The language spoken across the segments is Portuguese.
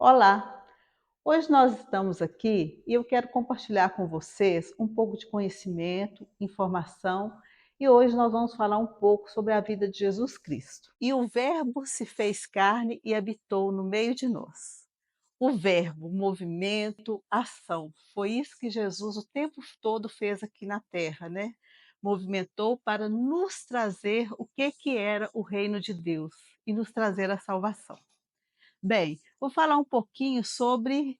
Olá! Hoje nós estamos aqui e eu quero compartilhar com vocês um pouco de conhecimento, informação e hoje nós vamos falar um pouco sobre a vida de Jesus Cristo. E o Verbo se fez carne e habitou no meio de nós. O verbo, movimento, ação. Foi isso que Jesus o tempo todo fez aqui na terra, né? Movimentou para nos trazer o que era o reino de Deus e nos trazer a salvação. Bem, vou falar um pouquinho sobre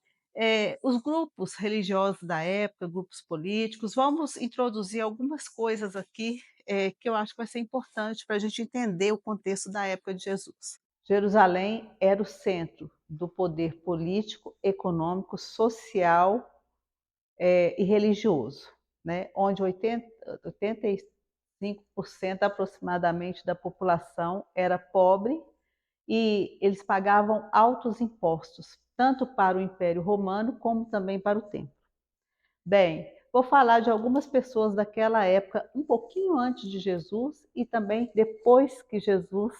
os grupos religiosos da época, grupos políticos. Vamos introduzir algumas coisas aqui que eu acho que vai ser importante para a gente entender o contexto da época de Jesus. Jerusalém era o centro do poder político, econômico, social e religioso, né? Onde 85% aproximadamente da população era pobre e eles pagavam altos impostos, tanto para o Império Romano como também para o templo. Bem, vou falar de algumas pessoas daquela época, um pouquinho antes de Jesus e também depois que Jesus,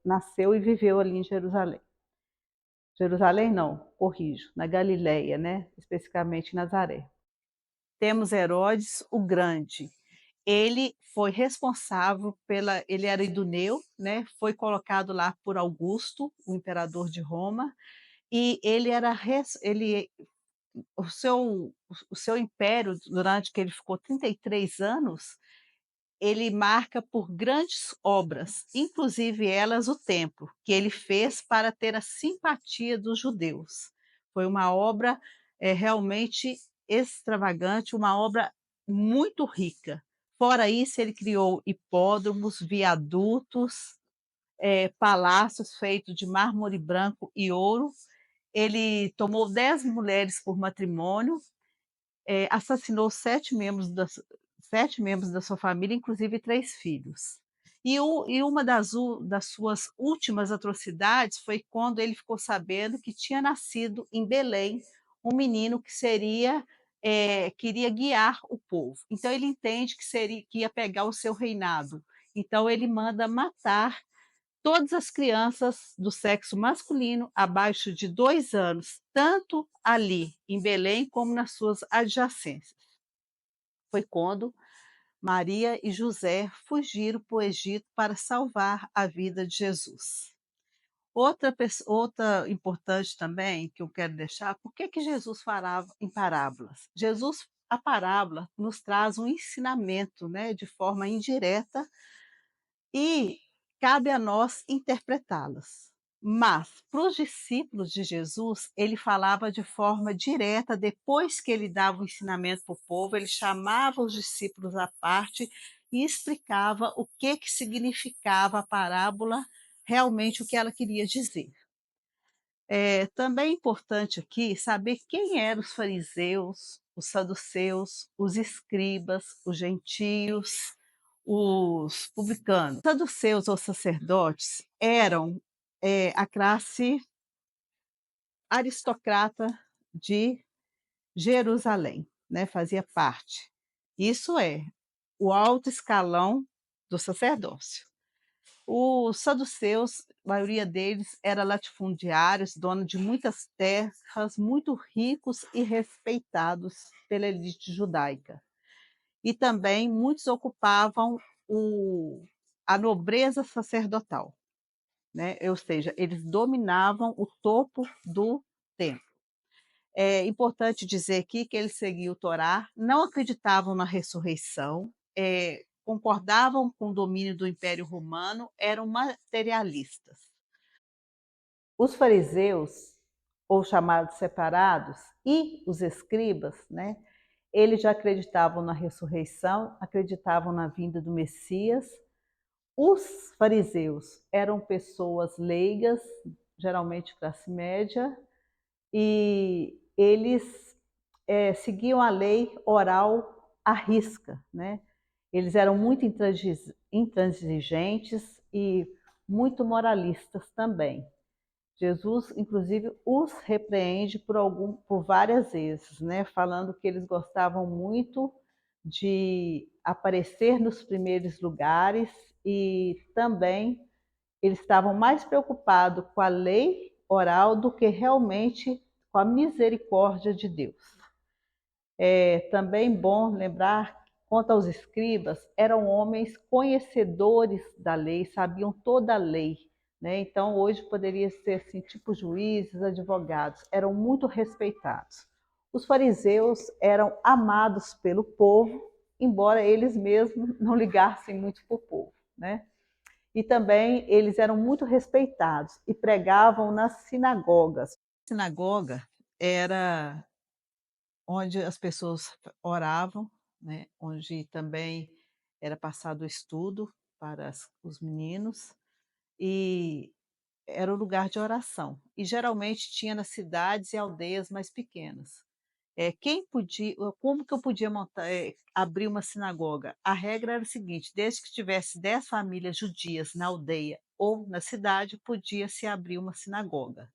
nasceu e viveu ali em Jerusalém. Jerusalém não, corrijo, na Galileia, né? Especificamente em Nazaré. Temos Herodes o Grande. Ele foi responsável ele era idumeu, né, foi colocado lá por Augusto, o imperador de Roma, e ele era res ele o seu império, durante que ele ficou 33 anos, ele marca por grandes obras, inclusive elas o templo, que ele fez para ter a simpatia dos judeus. Foi uma obra, realmente extravagante, uma obra muito rica. Fora isso, ele criou hipódromos, viadutos, palácios feitos de mármore branco e ouro. Ele tomou 10 mulheres por matrimônio, assassinou 7 membros da sua família, inclusive 3 filhos. E uma das suas últimas atrocidades foi quando ele ficou sabendo que tinha nascido em Belém um menino queria guiar o povo. Então ele entende que ia pegar o seu reinado. Então ele manda matar todas as crianças do sexo masculino abaixo de 2 anos, tanto ali em Belém como nas suas adjacências. Foi quando Maria e José fugiram para o Egito para salvar a vida de Jesus. Outra importante também que eu quero deixar, por que Jesus falava em parábolas? A parábola nos traz um ensinamento, né, de forma indireta e cabe a nós interpretá-las. Mas, para os discípulos de Jesus, ele falava de forma direta, depois que ele dava o ensinamento para o povo, ele chamava os discípulos à parte e explicava o que significava a parábola, realmente o que ela queria dizer. Também é importante aqui saber quem eram os fariseus, os saduceus, os escribas, os gentios, os publicanos. Os saduceus ou sacerdotes eram a classe aristocrata de Jerusalém, né? Fazia parte. Isso é o alto escalão do sacerdócio. Os saduceus, a maioria deles era latifundiários, dono de muitas terras, muito ricos e respeitados pela elite judaica. E também muitos ocupavam a nobreza sacerdotal, né? Ou seja, eles dominavam o topo do templo. É importante dizer aqui que eles seguiam o Torá, não acreditavam na ressurreição, concordavam com o domínio do Império Romano, eram materialistas. Os fariseus, ou chamados separados, e os escribas, né, eles já acreditavam na ressurreição, acreditavam na vinda do Messias. Os fariseus eram pessoas leigas, geralmente classe média, e eles seguiam a lei oral à risca, né? Eles eram muito intransigentes e muito moralistas também. Jesus, inclusive, os repreende por várias vezes, né? Falando que eles gostavam muito de aparecer nos primeiros lugares e também eles estavam mais preocupados com a lei oral do que realmente com a misericórdia de Deus. É também bom lembrar, quanto aos escribas, eram homens conhecedores da lei, sabiam toda a lei, né? Então, hoje poderia ser assim, tipo juízes, advogados, eram muito respeitados. Os fariseus eram amados pelo povo, embora eles mesmos não ligassem muito para o povo, né? E também eles eram muito respeitados e pregavam nas sinagogas. Sinagoga era onde as pessoas oravam, né, onde também era passado o estudo para os meninos, e era o lugar de oração. E geralmente tinha nas cidades e aldeias mais pequenas. Quem podia, como que eu podia montar, abrir uma sinagoga? A regra era o seguinte: desde que tivesse 10 famílias judias na aldeia ou na cidade, podia-se abrir uma sinagoga.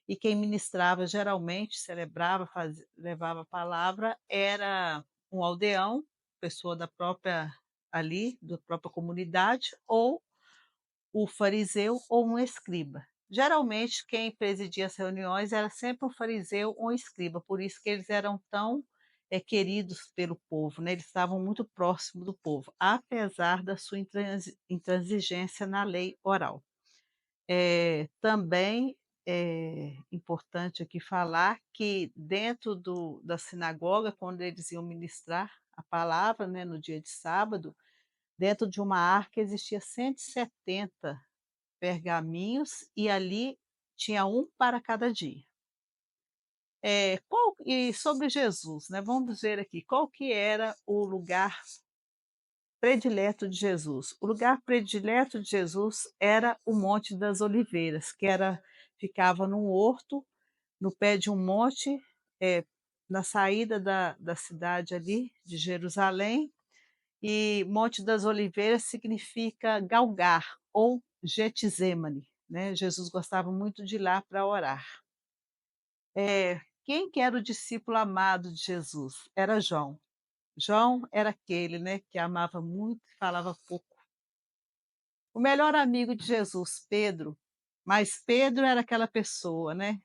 E quem ministrava geralmente, celebrava, levava a palavra, era um aldeão, pessoa da própria ali, da própria comunidade, ou o fariseu ou um escriba. Geralmente quem presidia as reuniões era sempre um fariseu ou um escriba, por isso que eles eram tão queridos pelo povo, né? Eles estavam muito próximos do povo, apesar da sua intransigência na lei oral. Também é importante aqui falar que dentro da sinagoga, quando eles iam ministrar a palavra, né, no dia de sábado, dentro de uma arca existia 170 pergaminhos e ali tinha um para cada dia. E sobre Jesus, né, vamos ver aqui, qual que era o lugar predileto de Jesus? O lugar predileto de Jesus era o Monte das Oliveiras, ficava num horto, no pé de um monte, na saída da cidade ali, de Jerusalém, e Monte das Oliveiras significa galgar ou Getsemane, né? Jesus gostava muito de ir lá para orar. Quem que era o discípulo amado de Jesus? Era João. João era aquele, né, que amava muito e falava pouco. O melhor amigo de Jesus, Pedro, mas Pedro era aquela pessoa, né,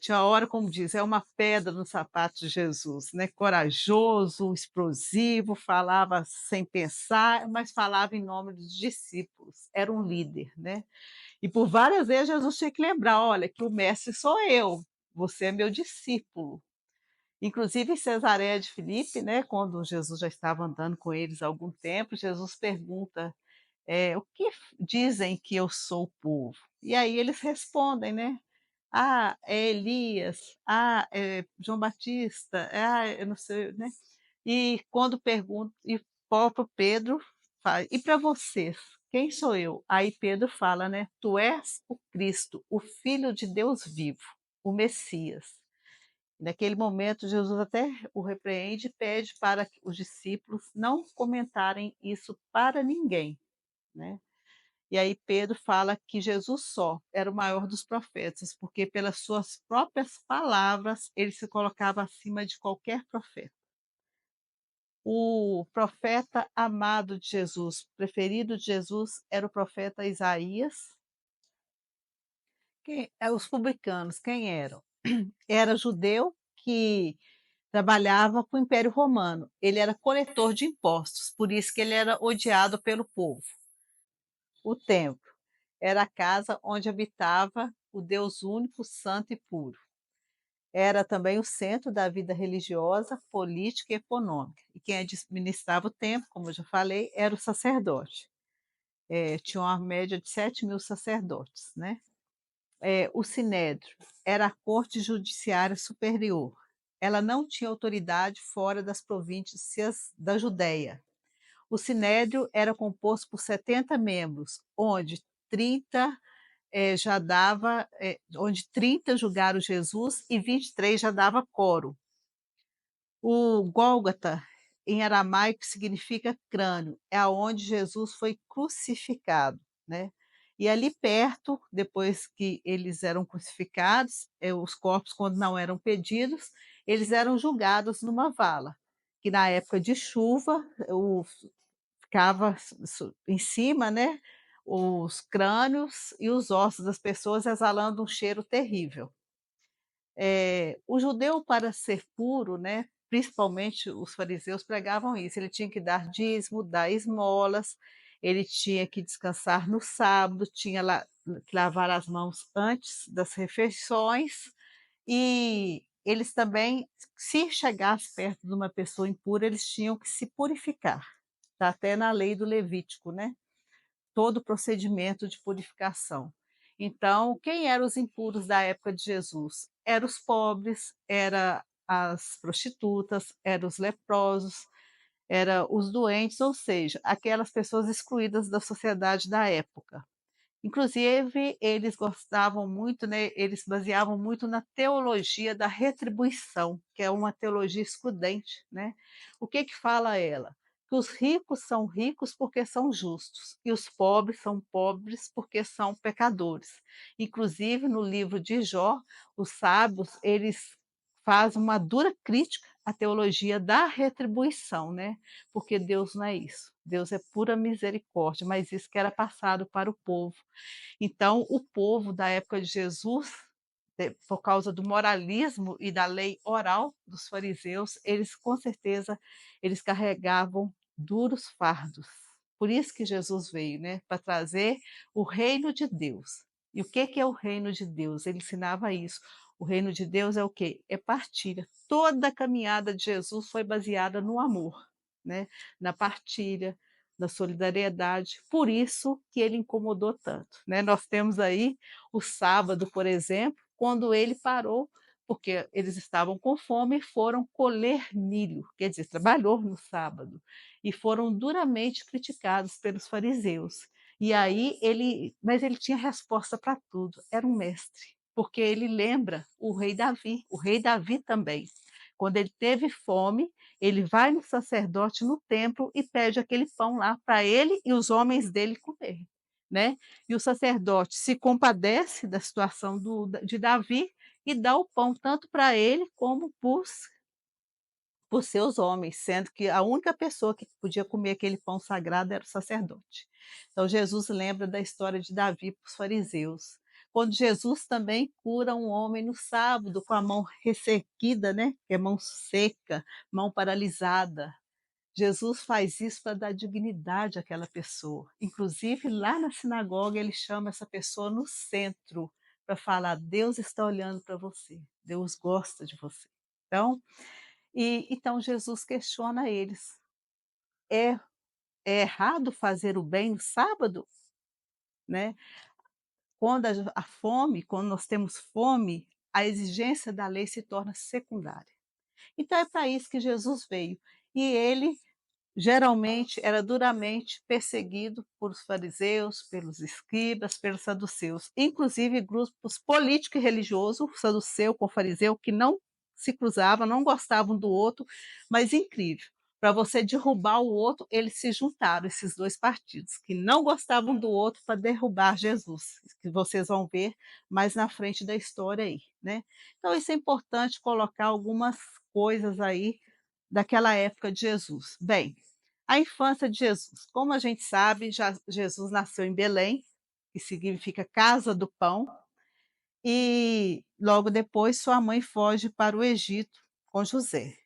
tinha hora, como diz, é uma pedra no sapato de Jesus, né, corajoso, explosivo, falava sem pensar, mas falava em nome dos discípulos, era um líder, né. E por várias vezes Jesus tinha que lembrar: "Olha, que o mestre sou eu, você é meu discípulo". Inclusive em Cesareia de Filipe, né, quando Jesus já estava andando com eles há algum tempo, Jesus pergunta: "O que dizem que eu sou o povo?". E aí eles respondem, né: "Ah, é Elias. Ah, é João Batista. Ah, eu não sei", né. E quando pergunta e o próprio Pedro fala: "E para vocês, quem sou eu?". Aí Pedro fala, né: "Tu és o Cristo, o Filho de Deus vivo, o Messias". Naquele momento, Jesus até o repreende e pede para que os discípulos não comentarem isso para ninguém, né. E aí Pedro fala que Jesus só era o maior dos profetas, porque pelas suas próprias palavras ele se colocava acima de qualquer profeta. O profeta amado de Jesus, preferido de Jesus, era o profeta Isaías. Os publicanos, quem eram? Era judeu que trabalhava para o Império Romano. Ele era coletor de impostos, por isso que ele era odiado pelo povo. O templo era a casa onde habitava o Deus único, santo e puro. Era também o centro da vida religiosa, política e econômica. E quem administrava o templo, como eu já falei, era o sacerdote. Tinha uma média de 7.000 sacerdotes, né? O Sinédrio era a corte judiciária superior. Ela não tinha autoridade fora das províncias da Judéia. O Sinédrio era composto por 70 membros, onde 30 onde 30 julgaram Jesus e 23 já dava coro. O Gólgota, em aramaico, significa crânio, é aonde Jesus foi crucificado, né. E ali perto, depois que eles eram crucificados, os corpos, quando não eram pedidos, eles eram julgados numa vala, que na época de chuva, ficava em cima, né, os crânios e os ossos das pessoas exalando um cheiro terrível. O judeu para ser puro, né, principalmente os fariseus pregavam isso, ele tinha que dar dízimo, dar esmolas, ele tinha que descansar no sábado, tinha que lavar as mãos antes das refeições, e eles também, se chegasse perto de uma pessoa impura, eles tinham que se purificar, está até na lei do Levítico, né, todo o procedimento de purificação. Então, quem eram os impuros da época de Jesus? Eram os pobres, era as prostitutas, eram os leprosos, era os doentes, ou seja, aquelas pessoas excluídas da sociedade da época. Inclusive, eles gostavam muito, né, eles baseavam muito na teologia da retribuição, que é uma teologia excludente, né. O que que fala ela? Que os ricos são ricos porque são justos, e os pobres são pobres porque são pecadores. Inclusive, no livro de Jó, os sábios, eles fazem uma dura crítica à teologia da retribuição, né, porque Deus não é isso. Deus é pura misericórdia, mas isso que era passado para o povo. Então, o povo da época de Jesus, por causa do moralismo e da lei oral dos fariseus, eles com certeza eles carregavam duros fardos. Por isso que Jesus veio, né, para trazer o reino de Deus. E o que que é o reino de Deus? Ele ensinava isso. O reino de Deus é o quê? É partilha. Toda a caminhada de Jesus foi baseada no amor, né, na partilha, da solidariedade, por isso que ele incomodou tanto, né. Nós temos aí o sábado, por exemplo, quando ele parou, porque eles estavam com fome e foram colher milho, quer dizer, trabalhou no sábado, e foram duramente criticados pelos fariseus. E aí ele tinha resposta para tudo, era um mestre, porque ele lembra o rei Davi também, quando ele teve fome, ele vai no sacerdote no templo e pede aquele pão lá para ele e os homens dele comer, né. E o sacerdote se compadece da situação de Davi e dá o pão tanto para ele como por seus homens, sendo que a única pessoa que podia comer aquele pão sagrado era o sacerdote. Então Jesus lembra da história de Davi para os fariseus. Quando Jesus também cura um homem no sábado com a mão ressequida, né, que é mão seca, mão paralisada. Jesus faz isso para dar dignidade àquela pessoa. Inclusive, lá na sinagoga, ele chama essa pessoa no centro para falar: Deus está olhando para você, Deus gosta de você. Então, então Jesus questiona eles: é, é errado fazer o bem no sábado? Né? Quando a fome, quando nós temos fome, a exigência da lei se torna secundária. Então, é para isso que Jesus veio. E ele geralmente era duramente perseguido por os fariseus, pelos escribas, pelos saduceus, inclusive grupos político e religioso, o saduceu com o fariseu, que não se cruzavam, não gostavam do outro, mas incrível, para você derrubar o outro, eles se juntaram, esses 2 partidos, que não gostavam do outro para derrubar Jesus, que vocês vão ver mais na frente da história aí, né. Então isso é importante colocar algumas coisas aí daquela época de Jesus. Bem, a infância de Jesus. Como a gente sabe, Jesus nasceu em Belém, que significa casa do pão, e logo depois sua mãe foge para o Egito com José.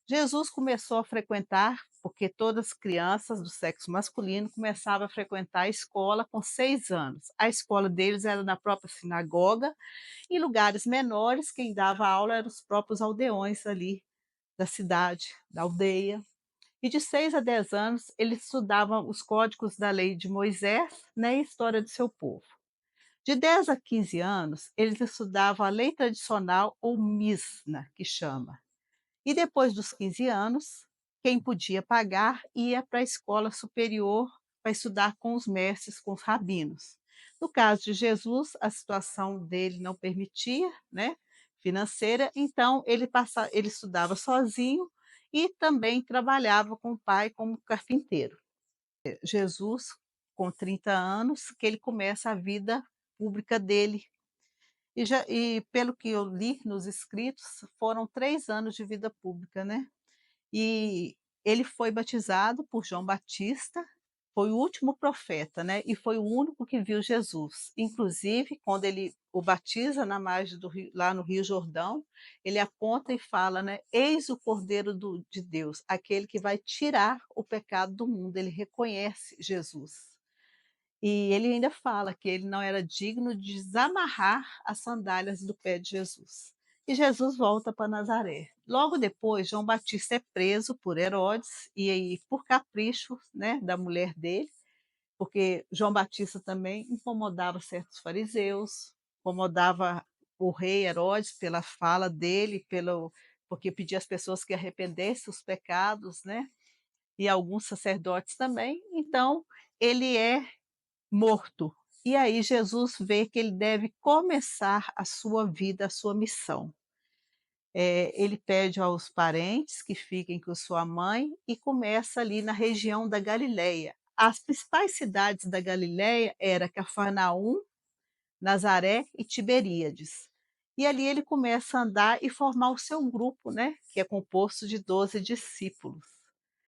Jesus começou a frequentar, porque todas as crianças do sexo masculino começavam a frequentar a escola com 6 anos. A escola deles era na própria sinagoga, em lugares menores, quem dava aula eram os próprios aldeões ali da cidade, da aldeia. E de 6 a 10 anos, ele estudava os códigos da lei de Moisés, né, e a história do seu povo. De 10 a 15 anos, eles estudavam a lei tradicional ou Misna, que chama. E depois dos 15 anos, quem podia pagar ia para a escola superior para estudar com os mestres, com os rabinos. No caso de Jesus, a situação dele não permitia, né, financeira, então ele estudava sozinho e também trabalhava com o pai como carpinteiro. Jesus, com 30 anos, que ele começa a vida pública dele, e pelo que eu li nos escritos, foram 3 anos de vida pública, né. E ele foi batizado por João Batista, foi o último profeta, né, e foi o único que viu Jesus. Inclusive, quando ele o batiza na margem do rio lá no Rio Jordão, ele aponta e fala, né: "Eis o Cordeiro de Deus, aquele que vai tirar o pecado do mundo", ele reconhece Jesus. E ele ainda fala que ele não era digno de desamarrar as sandálias do pé de Jesus. E Jesus volta para Nazaré. Logo depois, João Batista é preso por Herodes e aí por capricho, né, da mulher dele, porque João Batista também incomodava certos fariseus, incomodava o rei Herodes pela fala dele, pelo porque pedia às pessoas que arrependessem os pecados, né, e alguns sacerdotes também. Então, ele é morto. E aí Jesus vê que ele deve começar a sua vida, a sua missão. Ele pede aos parentes que fiquem com sua mãe e começa ali na região da Galileia. As principais cidades da Galileia era Cafarnaum, Nazaré e Tiberíades. E ali ele começa a andar e formar o seu grupo, né, que é composto de 12 discípulos.